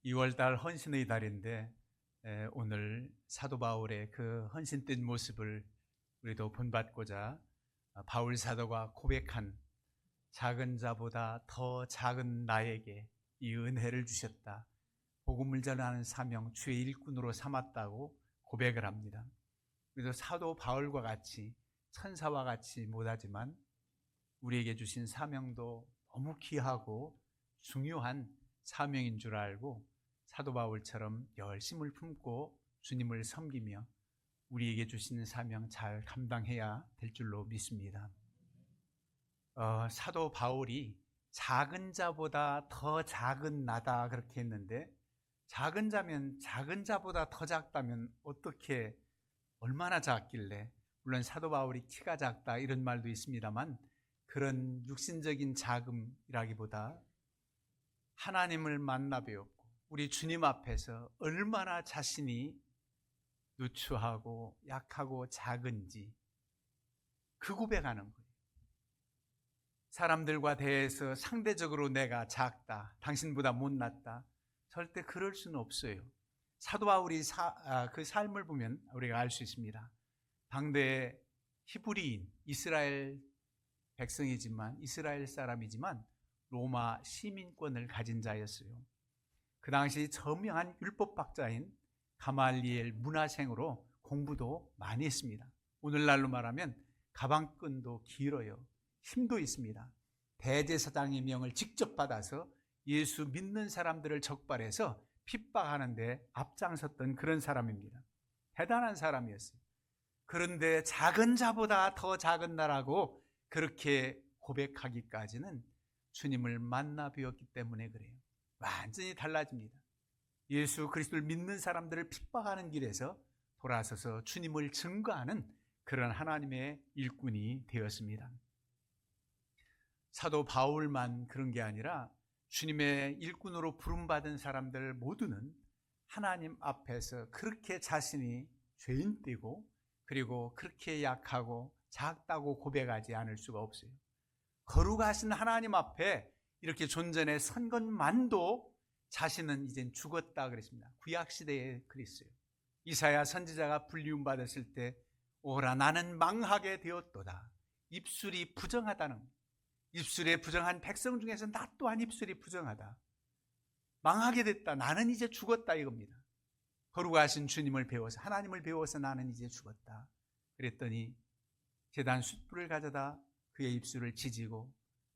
2월달 헌신의 달인데 오늘 사도 바울의 그 헌신된 모습을 우리도 본받고자 바울 사도가 고백한 작은 자보다 더 작은 나에게 이 은혜를 주셨다. 복음을 전하는 사명 주의 일꾼으로 삼았다고 고백을 합니다. 그래서 사도 바울과 같이 천사와 같이 못하지만 우리에게 주신 사명도 너무 귀하고 중요한 사명인 줄 알고 사도 바울처럼 열심을 품고 주님을 섬기며 우리에게 주시는 사명 잘 감당해야 될 줄로 믿습니다. 사도 바울이 작은 자보다 더 작은 나다 그렇게 했는데, 작은 자면 작은 자보다 더 작다면 어떻게 얼마나 작길래, 물론 사도 바울이 키가 작다 이런 말도 있습니다만 그런 육신적인 작음이라기보다 하나님을 만나 배웠고 우리 주님 앞에서 얼마나 자신이 누추하고 약하고 작은지 그 고백하는 거예요. 사람들과 대해서 상대적으로 내가 작다, 당신보다 못났다, 절대 그럴 수는 없어요. 사도 바울이 그 삶을 보면 우리가 알 수 있습니다. 당대의 히브리인, 이스라엘 백성이지만 이스라엘 사람이지만 로마 시민권을 가진 자였어요. 그 당시 저명한 율법학자인 가말리엘 문화생으로 공부도 많이 했습니다. 오늘날로 말하면 가방끈도 길어요. 힘도 있습니다. 대제사장의 명을 직접 받아서 예수 믿는 사람들을 적발해서 핍박하는 데 앞장섰던 그런 사람입니다. 대단한 사람이었어요. 그런데 작은 자보다 더 작은 나라고 그렇게 고백하기까지는 주님을 만나 뵈었기 때문에 그래요. 완전히 달라집니다. 예수 그리스도를 믿는 사람들을 핍박하는 길에서 돌아서서 주님을 증거하는 그런 하나님의 일꾼이 되었습니다. 사도 바울만 그런 게 아니라 주님의 일꾼으로 부름받은 사람들 모두는 하나님 앞에서 그렇게 자신이 죄인되고 그리고 그렇게 약하고 작다고 고백하지 않을 수가 없어요. 거룩하신 하나님 앞에 이렇게 존전에 선 것만도 자신은 이젠 죽었다 그랬습니다. 구약시대에 그랬어요. 이사야 선지자가 불리움 받았을 때 오라 나는 망하게 되었도다. 입술이 부정하다는, 입술에 부정한 백성 중에서 나 또한 입술이 부정하다. 망하게 됐다. 나는 이제 죽었다 이겁니다. 거룩하신 주님을 배워서, 하나님을 배워서 나는 이제 죽었다. 그랬더니 제단 숯불을 가져다 그의 입술을 지지고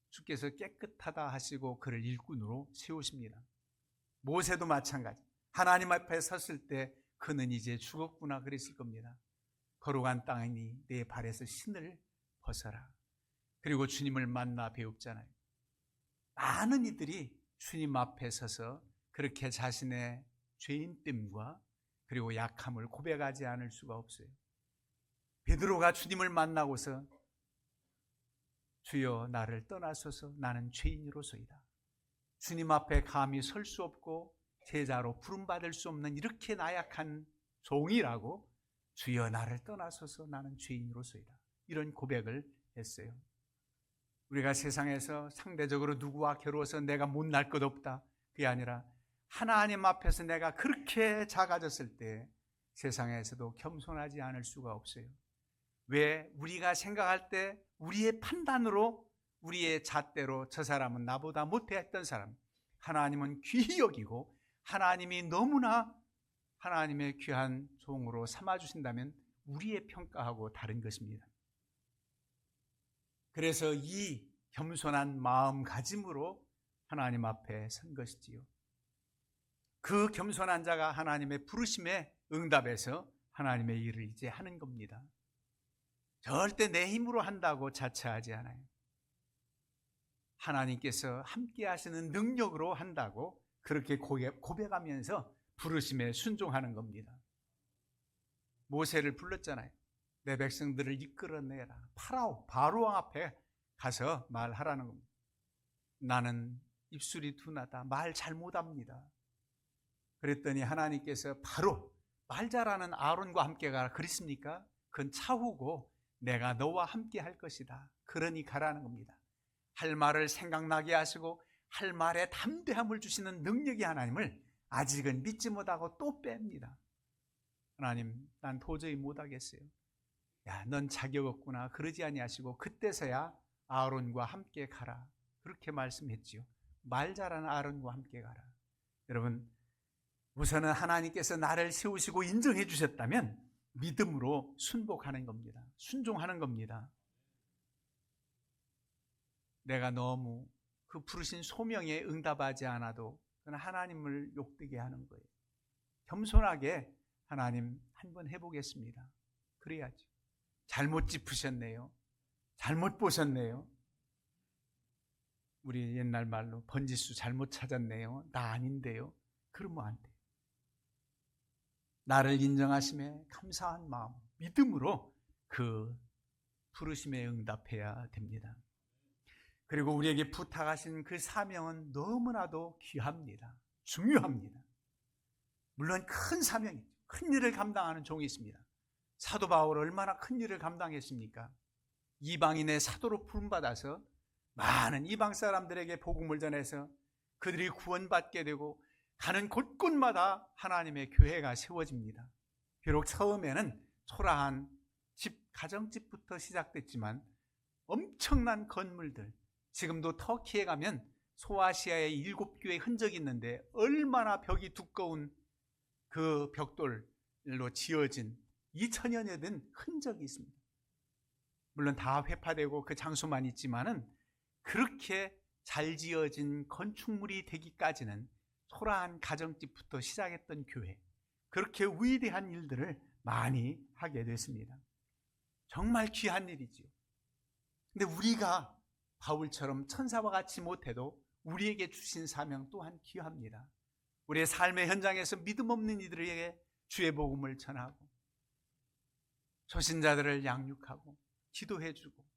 주께서 깨끗하다 하시고 그를 일꾼으로 세우십니다. 모세도 마찬가지. 하나님 앞에 섰을 때 그는 이제 죽었구나 그랬을 겁니다. 거룩한 땅이니 내 발에서 신을 벗어라. 그리고 주님을 만나 배웁잖아요. 많은 이들이 주님 앞에 서서 그렇게 자신의 죄인됨과 그리고 약함을 고백하지 않을 수가 없어요. 베드로가 주님을 만나고서 주여 나를 떠나소서 나는 죄인으로소이다. 주님 앞에 감히 설 수 없고 제자로 부름받을 수 없는 이렇게 나약한 종이라고 주여 나를 떠나소서 나는 죄인으로소이다. 이런 고백을 했어요. 우리가 세상에서 상대적으로 누구와 겨루어서 내가 못날 것 없다, 그게 아니라 하나님 앞에서 내가 그렇게 작아졌을 때 세상에서도 겸손하지 않을 수가 없어요. 왜? 우리가 생각할 때 우리의 판단으로 우리의 잣대로 저 사람은 나보다 못했던 사람, 하나님은 귀히 여기고 하나님이 너무나 하나님의 귀한 종으로 삼아주신다면 우리의 평가하고 다른 것입니다. 그래서 이 겸손한 마음가짐으로 하나님 앞에 선 것이지요. 그 겸손한 자가 하나님의 부르심에 응답해서 하나님의 일을 이제 하는 겁니다. 절대 내 힘으로 한다고 자처하지 않아요. 하나님께서 함께 하시는 능력으로 한다고 그렇게 고백하면서 부르심에 순종하는 겁니다. 모세를 불렀잖아요. 내 백성들을 이끌어내라. 바로왕 앞에 가서 말하라는 겁니다. 나는 입술이 둔하다. 말 잘 못합니다. 그랬더니 하나님께서 바로 말 잘하는 아론과 함께 가라 그랬습니까? 그건 차후고 내가 너와 함께 할 것이다. 그러니 가라는 겁니다. 할 말을 생각나게 하시고 할 말에 담대함을 주시는 능력의 하나님을 아직은 믿지 못하고 또 뺍니다. 하나님, 난 도저히 못하겠어요. 야, 넌 자격 없구나. 그러지 아니하시고 그때서야 아론과 함께 가라. 그렇게 말씀했지요. 말 잘하는 아론과 함께 가라. 여러분, 우선은 하나님께서 나를 세우시고 인정해 주셨다면 믿음으로 순복하는 겁니다. 순종하는 겁니다. 내가 너무 그 부르신 소명에 응답하지 않아도 그건 하나님을 욕되게 하는 거예요. 겸손하게 하나님 한번 해보겠습니다. 그래야죠. 잘못 짚으셨네요. 잘못 보셨네요. 우리 옛날 말로 번지수 잘못 찾았네요. 나 아닌데요. 그러면 안 돼요. 나를 인정하심에 감사한 마음, 믿음으로 그 부르심에 응답해야 됩니다. 그리고 우리에게 부탁하신 그 사명은 너무나도 귀합니다. 중요합니다. 물론 큰 사명이죠. 큰 일을 감당하는 종이 있습니다. 사도 바울 얼마나 큰 일을 감당했습니까? 이방인의 사도로 부름받아서 많은 이방 사람들에게 복음을 전해서 그들이 구원받게 되고 가는 곳곳마다 하나님의 교회가 세워집니다. 비록 처음에는 초라한 가정집부터 시작됐지만 엄청난 건물들, 지금도 터키에 가면 소아시아의 7교회 흔적이 있는데 얼마나 벽이 두꺼운 그 벽돌로 지어진 2000여 년 된 흔적이 있습니다. 물론 다 회파되고 그 장소만 있지만은 그렇게 잘 지어진 건축물이 되기까지는 초라한 가정집부터 시작했던 교회, 그렇게 위대한 일들을 많이 하게 됐습니다. 정말 귀한 일이지요. 근데 우리가 바울처럼 천사와 같이 못해도 우리에게 주신 사명 또한 귀합니다. 우리의 삶의 현장에서 믿음 없는 이들에게 주의 복음을 전하고 초신자들을 양육하고 기도해주고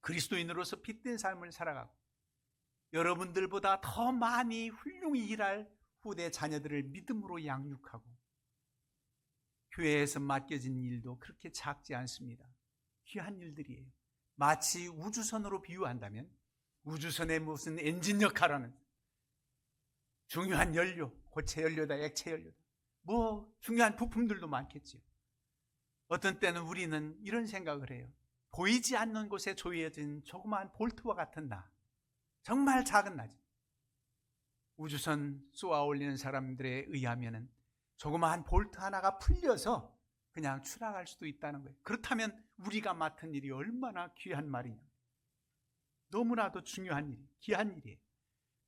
그리스도인으로서 빛된 삶을 살아가고 여러분들보다 더 많이 훌륭히 일할 후대 자녀들을 믿음으로 양육하고 교회에서 맡겨진 일도 그렇게 작지 않습니다. 귀한 일들이에요. 마치 우주선으로 비유한다면 우주선의 무슨 엔진 역할하는 중요한 연료, 고체 연료다, 액체 연료다, 뭐 중요한 부품들도 많겠지요. 어떤 때는 우리는 이런 생각을 해요. 보이지 않는 곳에 조여진 조그마한 볼트와 같은 나, 정말 작은 나지. 우주선 쏘아 올리는 사람들에 의하면 조그마한 볼트 하나가 풀려서 그냥 추락할 수도 있다는 거예요. 그렇다면 우리가 맡은 일이 얼마나 귀한 말이냐. 너무나도 중요한 일, 귀한 일이에요.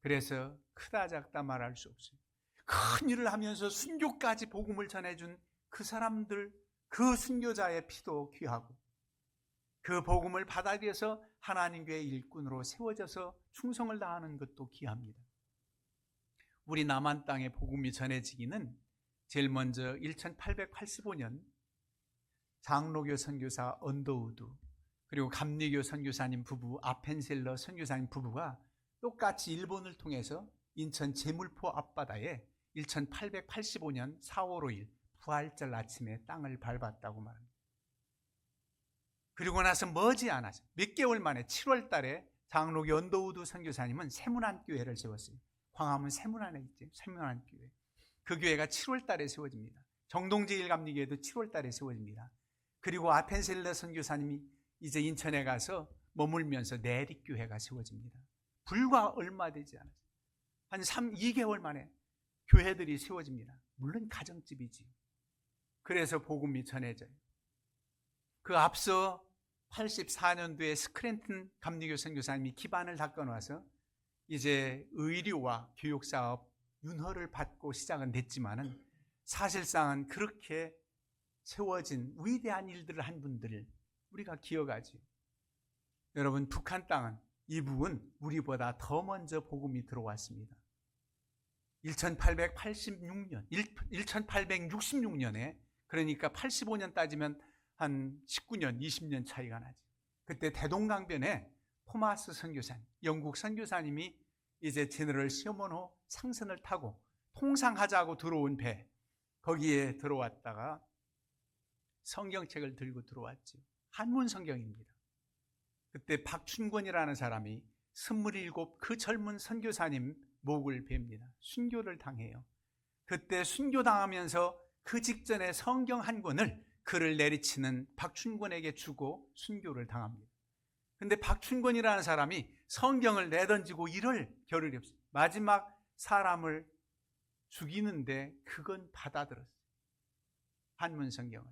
그래서 크다 작다 말할 수 없어요. 큰 일을 하면서 순교까지 복음을 전해준 그 사람들, 그 순교자의 피도 귀하고 그 복음을 받아들여서 하나님 교회 일꾼으로 세워져서 충성을 다하는 것도 귀합니다. 우리 남한 땅에 복음이 전해지기는 제일 먼저 1885년 장로교 선교사 언더우드 그리고 감리교 선교사님 부부 아펜셀러 선교사님 부부가 똑같이 일본을 통해서 인천 제물포 앞바다에 1885년 4월 5일 부활절 아침에 땅을 밟았다고 말합니다. 그리고 나서 머지않아서 몇 개월 만에 7월 달에 장로교 언더우드 선교사님은 세문안 교회를 세웠어요. 광화문 세문안에 있죠. 세문안 교회. 그 교회가 7월 달에 세워집니다. 정동제일 감리교회도 7월 달에 세워집니다. 그리고 아펜셀러 선교사님이 이제 인천에 가서 머물면서 내립교회가 세워집니다. 불과 얼마 되지 않았어요. 한 2개월 만에 교회들이 세워집니다. 물론 가정집이지. 그래서 복음이 전해져요. 그 앞서 84년도에 스크랜튼 감리교 선교사님이 기반을 닦아놔서 이제 의료와 교육사업 윤허를 받고 시작은 됐지만은 사실상은 그렇게 세워진 위대한 일들을 한 분들을 우리가 기억하지. 여러분, 북한 땅은 이 부분 우리보다 더 먼저 복음이 들어왔습니다. 1866년에 그러니까 85년 따지면 한 19년, 20년 차이가 나지. 그때 대동강변에 토마스 선교사님, 영국 선교사님이 이제 제너럴 시어머노 상선을 타고 통상하자고 들어온 배, 거기에 들어왔다가 성경책을 들고 들어왔지. 한문 성경입니다. 그때 박춘권이라는 사람이 27 그 젊은 선교사님 목을 뵙니다. 순교를 당해요. 그때 순교당하면서 그 직전에 성경 한 권을 그를 내리치는 박춘권에게 주고 순교를 당합니다. 근데 박춘권이라는 사람이 성경을 내던지고 이럴 겨를이 없어요. 마지막 사람을 죽이는데 그건 받아들었어요. 한문 성경을.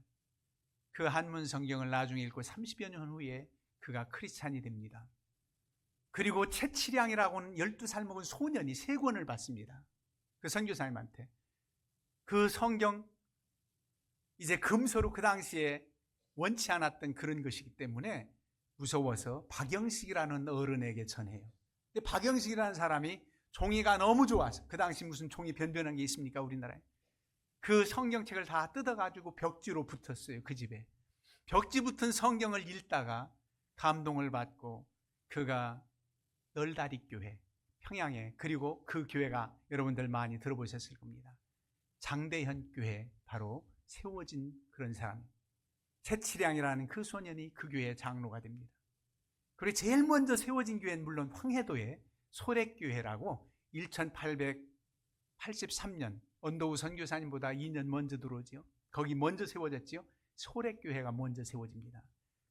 그 한문 성경을 나중에 읽고 30여 년 후에 그가 크리스찬이 됩니다. 그리고 채치량이라고는 12살 먹은 소년이 3권을 받습니다. 그 선교사님한테. 그 성경 이제 금서로 그 당시에 원치 않았던 그런 것이기 때문에 무서워서 박영식이라는 어른에게 전해요. 근데 박영식이라는 사람이 종이가 너무 좋아서, 그 당시 무슨 종이 변변한 게 있습니까 우리나라에. 그 성경책을 다 뜯어가지고 벽지로 붙었어요. 그 집에. 벽지 붙은 성경을 읽다가 감동을 받고 그가 널다리교회 평양에, 그리고 그 교회가 여러분들 많이 들어보셨을 겁니다. 장대현 교회 바로 세워진 그런 사람, 채치량이라는 그 소년이 그 교회의 장로가 됩니다. 그리고 제일 먼저 세워진 교회는 물론 황해도의 소렉교회라고 1883년 언더우 선교사님보다 2년 먼저 들어오지요. 거기 먼저 세워졌지요. 소렉교회가 먼저 세워집니다.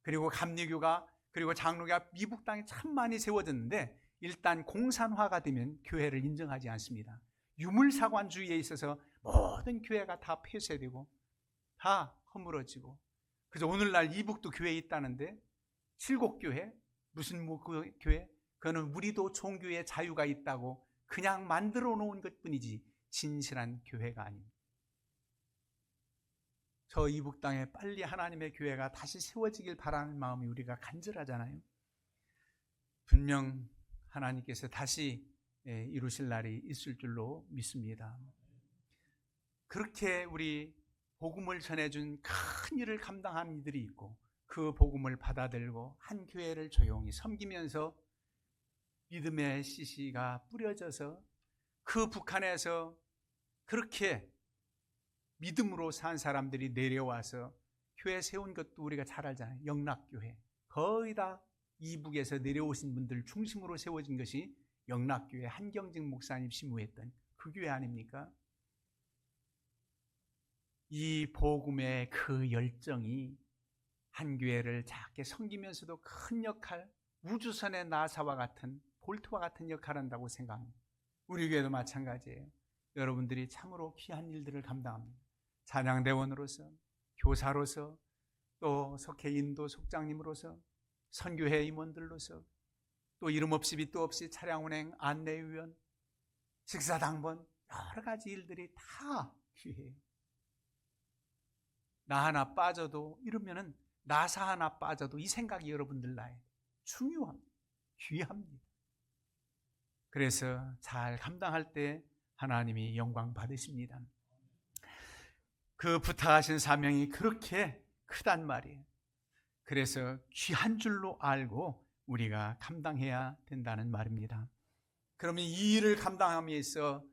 그리고 감리교가, 그리고 장로교가 미국 땅에 참 많이 세워졌는데 일단 공산화가 되면 교회를 인정하지 않습니다. 유물사관주의에 있어서 모든 교회가 다 폐쇄되고 다 허물어지고, 그래서 오늘날 이북도 교회에 있다는데 칠곡교회, 무슨 그 교회, 그거는 우리도 종교의 자유가 있다고 그냥 만들어 놓은 것뿐이지 진실한 교회가 아닙니다. 저 이북 땅에 빨리 하나님의 교회가 다시 세워지길 바라는 마음이 우리가 간절하잖아요. 분명 하나님께서 다시 이루실 날이 있을 줄로 믿습니다. 그렇게 우리 복음을 전해준 큰 일을 감당한 이들이 있고, 그 복음을 받아들고 한 교회를 조용히 섬기면서 믿음의 씨앗이 뿌려져서 그 북한에서 그렇게 믿음으로 산 사람들이 내려와서 교회 세운 것도 우리가 잘 알잖아요. 영락교회. 거의 다 이북에서 내려오신 분들 중심으로 세워진 것이 영락교회, 한경직 목사님 심우했던 그 교회 아닙니까? 이 복음의 그 열정이 한 교회를 작게 섬기면서도 큰 역할, 우주선의 나사와 같은, 볼트와 같은 역할을 한다고 생각합니다. 우리 교회도 마찬가지예요. 여러분들이 참으로 귀한 일들을 감당합니다. 찬양대원으로서, 교사로서, 또 석회 인도 속장님으로서, 선교회 임원들로서, 또 이름 없이 빛도 없이 차량 운행 안내위원, 식사당번, 여러 가지 일들이 다 귀해요. 나 하나 빠져도, 이러면은 나사 하나 빠져도 이 생각이 여러분들 나에 중요합니다. 귀합니다. 그래서 잘 감당할 때 하나님이 영광 받으십니다. 그 부탁하신 사명이 그렇게 크단 말이에요. 그래서 귀한 줄로 알고 우리가 감당해야 된다는 말입니다. 그러면 이 일을 감당함에 있어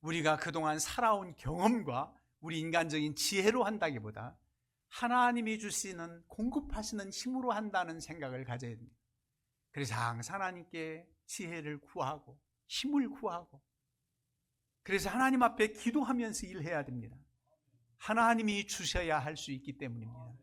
우리가 그동안 살아온 경험과 우리 인간적인 지혜로 한다기보다 하나님이 주시는, 공급하시는 힘으로 한다는 생각을 가져야 됩니다. 그래서 항상 하나님께 지혜를 구하고 힘을 구하고, 그래서 하나님 앞에 기도하면서 일해야 됩니다. 하나님이 주셔야 할 수 있기 때문입니다.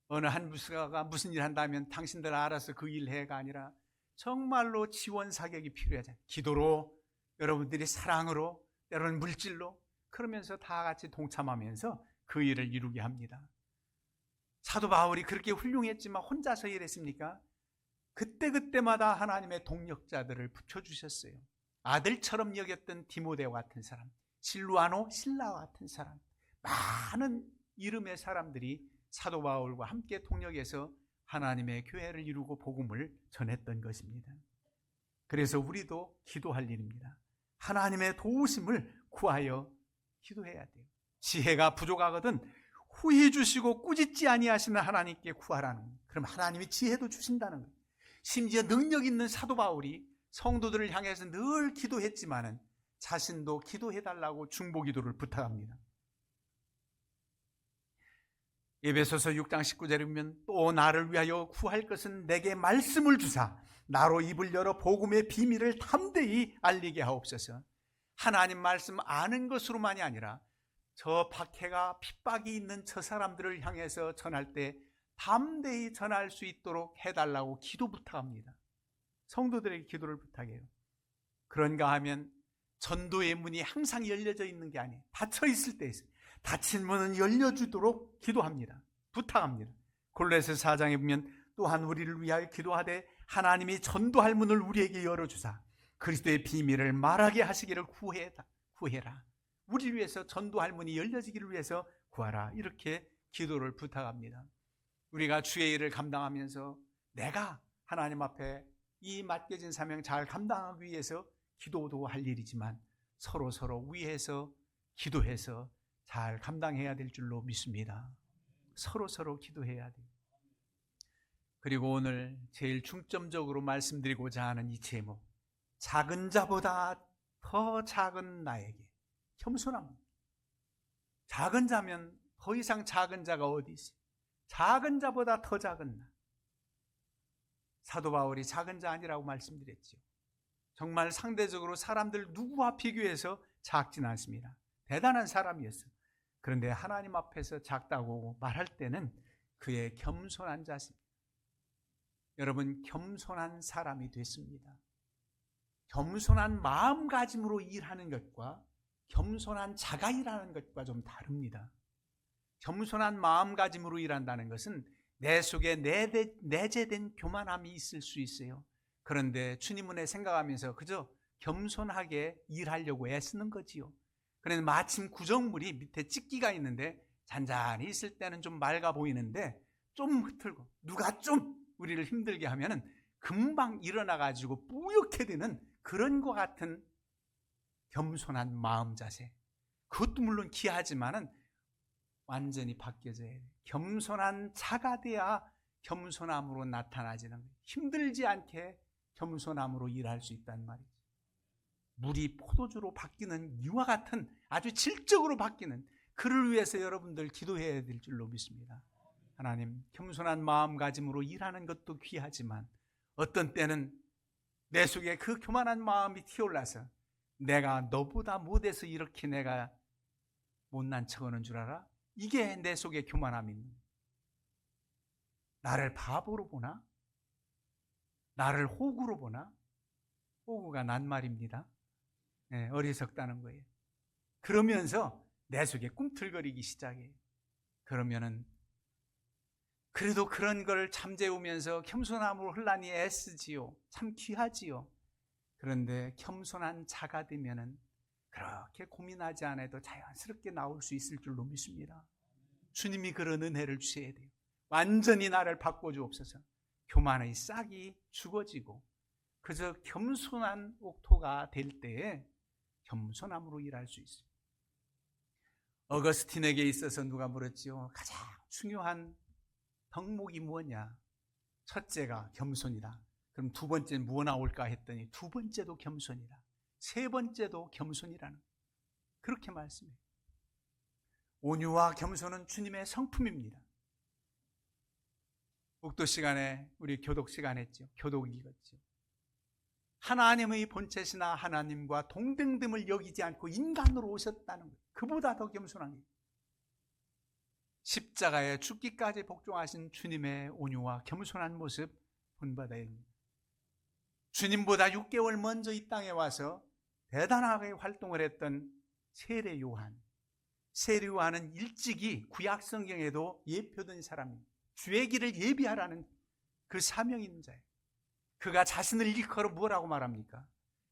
어느 한 부서가 무슨 일 한다면 당신들 알아서 그 일해가 아니라 정말로 지원 사격이 필요하잖아요. 기도로, 여러분들이 사랑으로, 때로는 물질로, 그러면서 다 같이 동참하면서 그 일을 이루게 합니다. 사도 바울이 그렇게 훌륭했지만 혼자서 일했습니까? 그때그때마다 하나님의 동력자들을 붙여주셨어요. 아들처럼 여겼던 디모데와 같은 사람, 실루아노, 실라와 같은 사람, 많은 이름의 사람들이 사도 바울과 함께 동력해서 하나님의 교회를 이루고 복음을 전했던 것입니다. 그래서 우리도 기도할 일입니다. 하나님의 도우심을 구하여 기도해야 돼요. 지혜가 부족하거든 후히 주시고 꾸짖지 아니하시는 하나님께 구하라는 거예요. 그럼 하나님이 지혜도 주신다는 거예요. 심지어 능력 있는 사도 바울이 성도들을 향해서 늘 기도했지만은 자신도 기도해달라고 중보기도를 부탁합니다. 에베소서 6장 19절에 보면 또 나를 위하여 구할 것은 내게 말씀을 주사 나로 입을 열어 복음의 비밀을 담대히 알리게 하옵소서. 하나님 말씀 아는 것으로만이 아니라 저 박해가 핍박이 있는 저 사람들을 향해서 전할 때 담대히 전할 수 있도록 해달라고 기도 부탁합니다. 성도들에게 기도를 부탁해요. 그런가 하면 전도의 문이 항상 열려져 있는 게 아니에요. 닫혀 있을 때 있어요. 닫힌 문은 열려주도록 기도합니다. 부탁합니다. 골로새 4장에 보면 또한 우리를 위하여 기도하되 하나님이 전도할 문을 우리에게 열어주사 그리스도의 비밀을 말하게 하시기를 구해라. 우리를 위해서 전도할 문이 열려지기를 위해서 구하라. 이렇게 기도를 부탁합니다. 우리가 주의 일을 감당하면서 내가 하나님 앞에 이 맡겨진 사명 잘 감당하기 위해서 기도도 할 일이지만 서로 위해서 기도해서 잘 감당해야 될 줄로 믿습니다. 서로 기도해야 돼요. 그리고 오늘 제일 중점적으로 말씀드리고자 하는 이 제목, 작은 자보다 더 작은 나에게 겸손함. 작은 자면 더 이상 작은 자가 어디 있어요? 작은 자보다 더 작은 나. 사도 바울이 작은 자 아니라고 말씀드렸죠. 정말 상대적으로 사람들 누구와 비교해서 작진 않습니다. 대단한 사람이었어요. 그런데 하나님 앞에서 작다고 말할 때는 그의 겸손한 자세입니다. 여러분, 겸손한 사람이 됐습니다. 겸손한 마음가짐으로 일하는 것과 겸손한 자가 일하는 것과 좀 다릅니다. 겸손한 마음가짐으로 일한다는 것은 내 속에 내재된 교만함이 있을 수 있어요. 그런데 주님 은혜 생각하면서 그저 겸손하게 일하려고 애쓰는 거지요. 그런데 마침 구정물이 밑에 찢기가 있는데 잔잔히 있을 때는 좀 맑아 보이는데 좀 흐트러고 누가 좀 우리를 힘들게 하면은 금방 일어나가지고 뿌옇게 되는 그런 것 같은 겸손한 마음 자세. 그것도 물론 귀하지만은 완전히 바뀌어져야 돼요. 겸손한 자가 돼야 겸손함으로 나타나지는 거예요. 힘들지 않게 겸손함으로 일할 수 있다는 말이죠. 물이 포도주로 바뀌는 이와 같은 아주 질적으로 바뀌는 그를 위해서 여러분들 기도해야 될 줄로 믿습니다. 하나님, 겸손한 마음가짐으로 일하는 것도 귀하지만 어떤 때는 내 속에 그 교만한 마음이 튀어올라서 내가 너보다 못해서 이렇게 내가 못난 척하는 줄 알아? 이게 내 속에 교만함이 있는 거예요. 나를 바보로 보나? 나를 호구로 보나? 호구가 낱말입니다. 네, 어리석다는 거예요. 그러면서 내 속에 꿈틀거리기 시작해요. 그러면은 그래도 그런 걸 잠재우면서 겸손함으로 흘라니 애쓰지요. 참 귀하지요. 그런데 겸손한 자가 되면은 그렇게 고민하지 않아도 자연스럽게 나올 수 있을 줄로 믿습니다. 주님이 그런 은혜를 주셔야 돼요. 완전히 나를 바꿔주옵소서. 교만의 싹이 죽어지고 그저 겸손한 옥토가 될 때에 겸손함으로 일할 수 있어요. 어거스틴에게 있어서 누가 물었지요. 가장 중요한 덕목이 무엇냐? 첫째가 겸손이다. 그럼 두 번째는 뭐 나올까 했더니 두 번째도 겸손이다. 세 번째도 겸손이라는 그렇게 말씀해요. 온유와 겸손은 주님의 성품입니다. 목도 시간에 우리 교독 시간 했죠. 교독 읽었죠. 하나님의 본체시나 하나님과 동등됨을 여기지 않고 인간으로 오셨다는 거예요. 그보다 더 겸손한 거예요. 십자가에 죽기까지 복종하신 주님의 온유와 겸손한 모습 본받아야 합니다. 주님보다 6개월 먼저 이 땅에 와서 대단하게 활동을 했던 세례 요한. 세례 요한은 일찍이 구약 성경에도 예표된 사람입니다. 주의 길을 예비하라는 그 사명이 있는 자예요. 그가 자신을 일컬어 뭐라고 말합니까?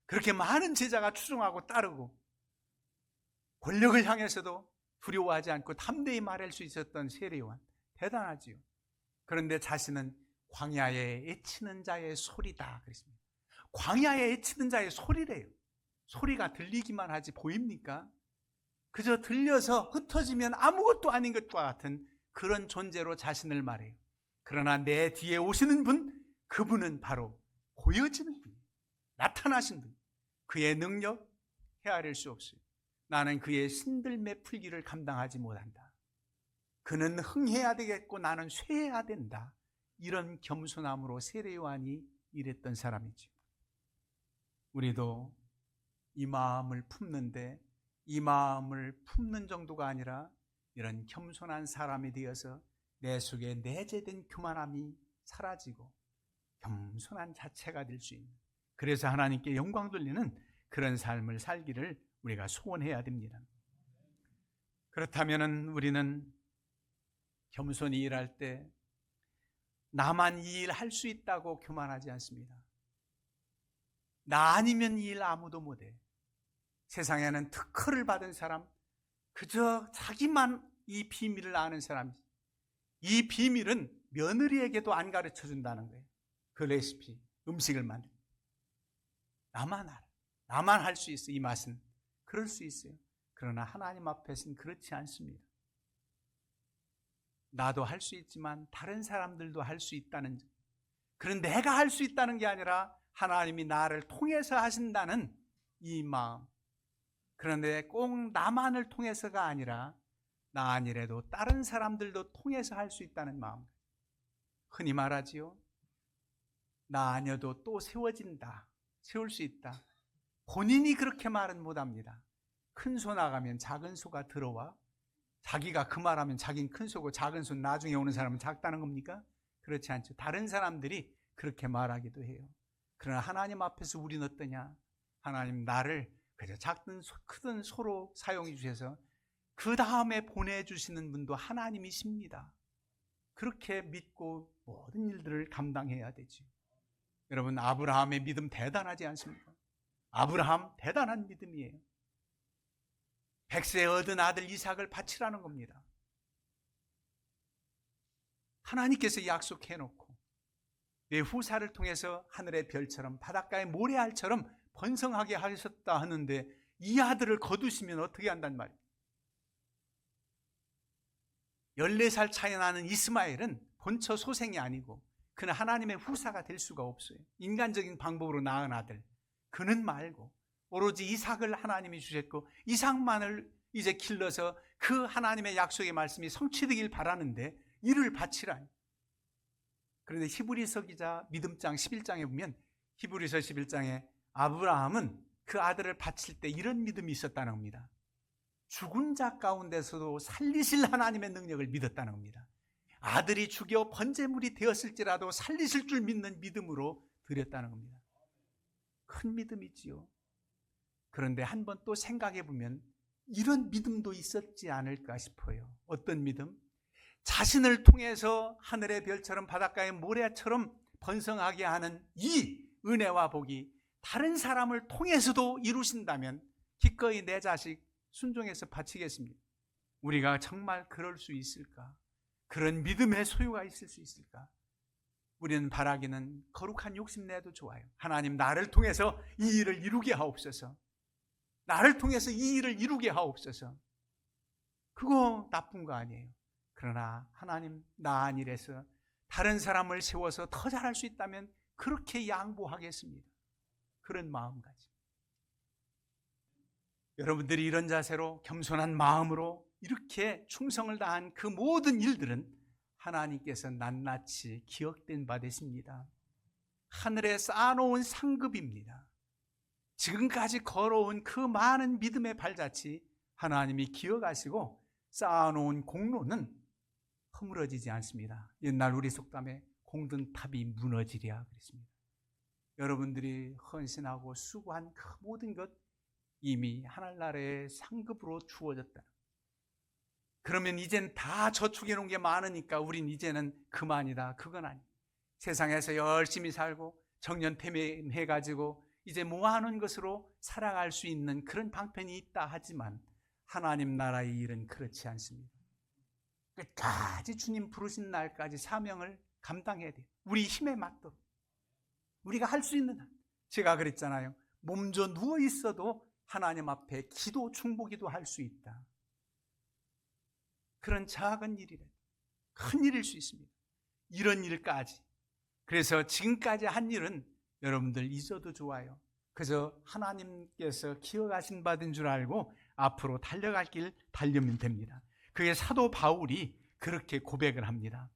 그렇게 많은 제자가 추종하고 따르고 권력을 향해서도 두려워하지 않고 담대히 말할 수 있었던 세례 요한. 대단하지요. 그런데 자신은 광야에 애치는 자의 소리다 그랬습니다. 광야에 애치는 자의 소리래요. 소리가 들리기만 하지 보입니까? 그저 들려서 흩어지면 아무것도 아닌 것과 같은 그런 존재로 자신을 말해요. 그러나 내 뒤에 오시는 분, 그분은 바로 보여지는 분, 나타나신 분. 그의 능력 헤아릴 수 없어요. 나는 그의 신들매 풀기를 감당하지 못한다. 그는 흥해야 되겠고 나는 쇠해야 된다. 이런 겸손함으로 세례 요한이 일했던 사람이죠. 우리도 이 마음을 품는데 이 마음을 품는 정도가 아니라 이런 겸손한 사람이 되어서 내 속에 내재된 교만함이 사라지고 겸손한 자체가 될 수 있는, 그래서 하나님께 영광 돌리는 그런 삶을 살기를 우리가 소원해야 됩니다. 그렇다면 우리는 겸손히 일할 때 나만 이 일 할 수 있다고 교만하지 않습니다. 나 아니면 이 일 아무도 못해. 세상에는 특허를 받은 사람, 그저 자기만 이 비밀을 아는 사람, 이 비밀은 며느리에게도 안 가르쳐 준다는 거예요. 그 레시피, 음식을 만들. 나만 알아. 나만 할 수 있어. 이 맛은. 그럴 수 있어요. 그러나 하나님 앞에서는 그렇지 않습니다. 나도 할 수 있지만 다른 사람들도 할 수 있다는 점. 그런 내가 할 수 있다는 게 아니라 하나님이 나를 통해서 하신다는 이 마음. 그런데 꼭 나만을 통해서가 아니라 나 아니래도 다른 사람들도 통해서 할 수 있다는 마음. 흔히 말하지요. 나 아니어도 또 세워진다. 세울 수 있다. 본인이 그렇게 말은 못합니다. 큰 소 나가면 작은 소가 들어와. 자기가 그 말하면 자기는 큰 소고 작은 소 나중에 오는 사람은 작다는 겁니까? 그렇지 않죠. 다른 사람들이 그렇게 말하기도 해요. 그러나 하나님 앞에서 우리는 어떠냐? 하나님 나를 그저 작든 크든 소로 사용해 주셔서 그 다음에 보내주시는 분도 하나님이십니다. 그렇게 믿고 모든 일들을 감당해야 되죠. 여러분, 아브라함의 믿음 대단하지 않습니까? 아브라함 대단한 믿음이에요. 100세 얻은 아들 이삭을 바치라는 겁니다. 하나님께서 약속해놓고 내 후사를 통해서 하늘의 별처럼 바닷가의 모래알처럼 번성하게 하셨다 하는데 이 아들을 거두시면 어떻게 한단 말이에요? 14살 차이 나는 이스마엘은 본처 소생이 아니고 그는 하나님의 후사가 될 수가 없어요. 인간적인 방법으로 낳은 아들. 그는 말고 오로지 이삭을 하나님이 주셨고 이삭만을 이제 길러서 그 하나님의 약속의 말씀이 성취되길 바라는데 이를 바치라니. 그런데 히브리서 기자 믿음장 11장에 보면 히브리서 11장에 아브라함은 그 아들을 바칠 때 이런 믿음이 있었다는 겁니다. 죽은 자 가운데서도 살리실 하나님의 능력을 믿었다는 겁니다. 아들이 죽여 번제물이 되었을지라도 살리실 줄 믿는 믿음으로 드렸다는 겁니다. 큰 믿음이지요. 그런데 한번 또 생각해 보면 이런 믿음도 있었지 않을까 싶어요. 어떤 믿음? 자신을 통해서 하늘의 별처럼 바닷가의 모래처럼 번성하게 하는 이 은혜와 복이 다른 사람을 통해서도 이루신다면 기꺼이 내 자식 순종해서 바치겠습니다. 우리가 정말 그럴 수 있을까? 그런 믿음의 소유가 있을 수 있을까? 우리는 바라기는 거룩한 욕심내도 좋아요. 하나님 나를 통해서 이 일을 이루게 하옵소서. 나를 통해서 이 일을 이루게 하옵소서. 그거 나쁜 거 아니에요. 그러나 하나님 나 아니래서 다른 사람을 세워서 더 잘할 수 있다면 그렇게 양보하겠습니다. 그런 마음가짐. 여러분들이 이런 자세로 겸손한 마음으로 이렇게 충성을 다한 그 모든 일들은 하나님께서 낱낱이 기억된 바 되십니다. 하늘에 쌓아놓은 상급입니다. 지금까지 걸어온 그 많은 믿음의 발자취 하나님이 기억하시고 쌓아놓은 공로는 허물어지지 않습니다. 옛날 우리 속담에 공든 탑이 무너지랴 그랬습니다. 여러분들이 헌신하고 수고한 그 모든 것 이미 하늘나라의 상급으로 주어졌다. 그러면 이젠 다 저축해 놓은 게 많으니까 우린 이제는 그만이다. 그건 아니에요. 세상에서 열심히 살고 정년퇴임해가지고 이제 모아놓은 것으로 살아갈 수 있는 그런 방편이 있다 하지만 하나님 나라의 일은 그렇지 않습니다. 끝까지 주님 부르신 날까지 사명을 감당해야 돼요. 우리 힘에 맞도록. 우리가 할 수 있는 한. 제가 그랬잖아요. 몸져 누워 있어도 하나님 앞에 기도 중보기도 할 수 있다. 그런 작은 일이래. 큰 일일 수 있습니다. 이런 일까지. 그래서 지금까지 한 일은 여러분들 잊어도 좋아요. 그저 하나님께서 기억하신 바된 줄 알고 앞으로 달려갈 길 달리면 됩니다. 그게 사도 바울이 그렇게 고백을 합니다.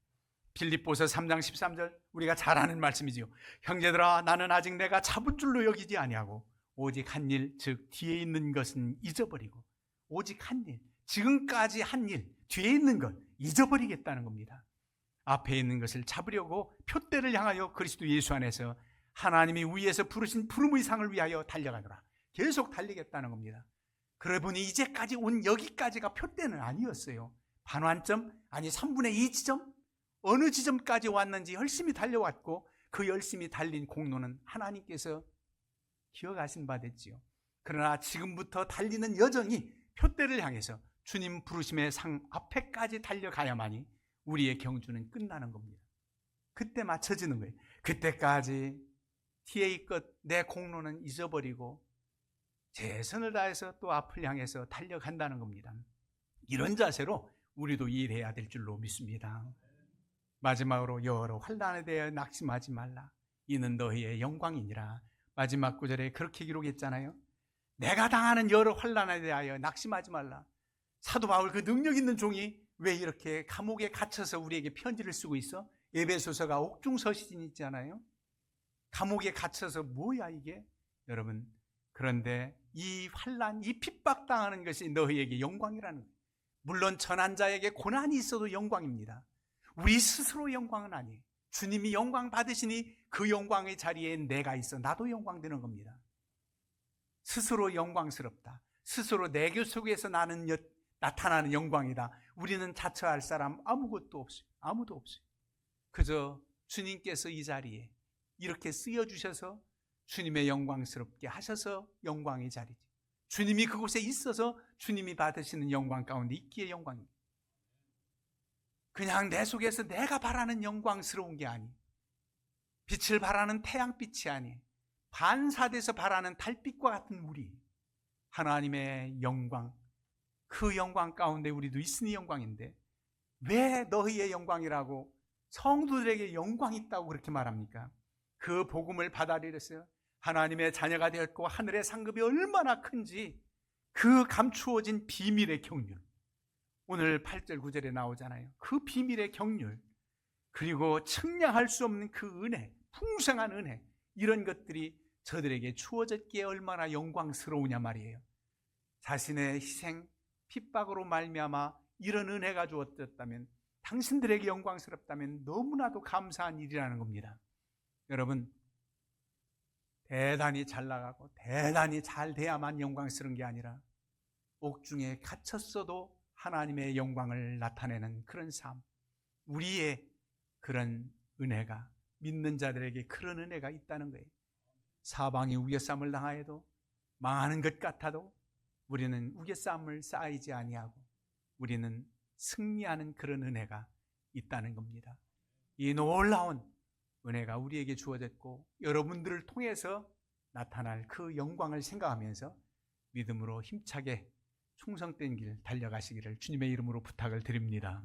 빌립보서 3장 13절 우리가 잘 아는 말씀이지요. 형제들아 나는 아직 내가 잡은 줄로 여기지 아니하고 오직 한 일, 즉 뒤에 있는 것은 잊어버리고 오직 한 일, 지금까지 한 일, 뒤에 있는 것 잊어버리겠다는 겁니다. 앞에 있는 것을 잡으려고 표대를 향하여 그리스도 예수 안에서 하나님이 위에서 부르신 부름의 상을 위하여 달려가노라. 계속 달리겠다는 겁니다. 그러보니 이제까지 온 여기까지가 표대는 아니었어요. 반환점, 아니 3분의 2 지점, 어느 지점까지 왔는지 열심히 달려왔고 그 열심히 달린 공로는 하나님께서 기억하신 바 됐지요. 그러나 지금부터 달리는 여정이 표대를 향해서 주님 부르심의 상 앞에까지 달려가야만이 우리의 경주는 끝나는 겁니다. 그때 맞춰지는 거예요. 그때까지 뒤에 있것 내 공로는 잊어버리고 최선을 다해서 또 앞을 향해서 달려간다는 겁니다. 이런 자세로 우리도 일해야 될 줄로 믿습니다. 마지막으로 여러 환난에 대해 낙심하지 말라. 이는 너희의 영광이니라. 마지막 구절에 그렇게 기록했잖아요. 내가 당하는 여러 환난에 대하여 낙심하지 말라. 사도 바울 그 능력 있는 종이 왜 이렇게 감옥에 갇혀서 우리에게 편지를 쓰고 있어? 에베소서가 옥중서신 있잖아요. 감옥에 갇혀서 뭐야 이게? 여러분, 그런데 이 환난, 이 핍박당하는 것이 너희에게 영광이라는 거예요. 물론 전한 자에게 고난이 있어도 영광입니다. 우리 스스로 영광은 아니에요. 주님이 영광 받으시니 그 영광의 자리에 내가 있어 나도 영광되는 겁니다. 스스로 영광스럽다. 스스로 내교 속에서 나타나는 영광이다. 우리는 자처할 사람 아무것도 없어요. 아무도 없어요. 그저 주님께서 이 자리에 이렇게 쓰여주셔서 주님의 영광스럽게 하셔서 영광의 자리죠. 주님이 그곳에 있어서 주님이 받으시는 영광 가운데 있기에 영광입니다. 그냥 내 속에서 내가 바라는 영광스러운 게 아니에요. 빛을 바라는 태양빛이 아니에요. 반사돼서 바라는 달빛과 같은 우리, 하나님의 영광, 그 영광 가운데 우리도 있으니 영광인데 왜 너희의 영광이라고 성도들에게 영광이 있다고 그렇게 말합니까? 그 복음을 받아들였어요. 하나님의 자녀가 되었고 하늘의 상급이 얼마나 큰지 그 감추어진 비밀의 경륜, 오늘 8절 9절에 나오잖아요. 그 비밀의 경륜, 그리고 측량할 수 없는 그 은혜, 풍성한 은혜, 이런 것들이 저들에게 주어졌기에 얼마나 영광스러우냐 말이에요. 자신의 희생, 핍박으로 말미암아 이런 은혜가 주어졌다면, 당신들에게 영광스럽다면 너무나도 감사한 일이라는 겁니다. 여러분, 대단히 잘 나가고 대단히 잘 돼야만 영광스러운 게 아니라 옥중에 갇혔어도 하나님의 영광을 나타내는 그런 삶, 우리의 그런 은혜가, 믿는 자들에게 그런 은혜가 있다는 거예요. 사방이 우겨쌈을 당하여도, 망하는 것 같아도 우리는 우겨쌈을 쌓이지 아니하고 우리는 승리하는 그런 은혜가 있다는 겁니다. 이 놀라운 은혜가 우리에게 주어졌고 여러분들을 통해서 나타날 그 영광을 생각하면서 믿음으로 힘차게 충성된 길 달려가시기를 주님의 이름으로 부탁을 드립니다.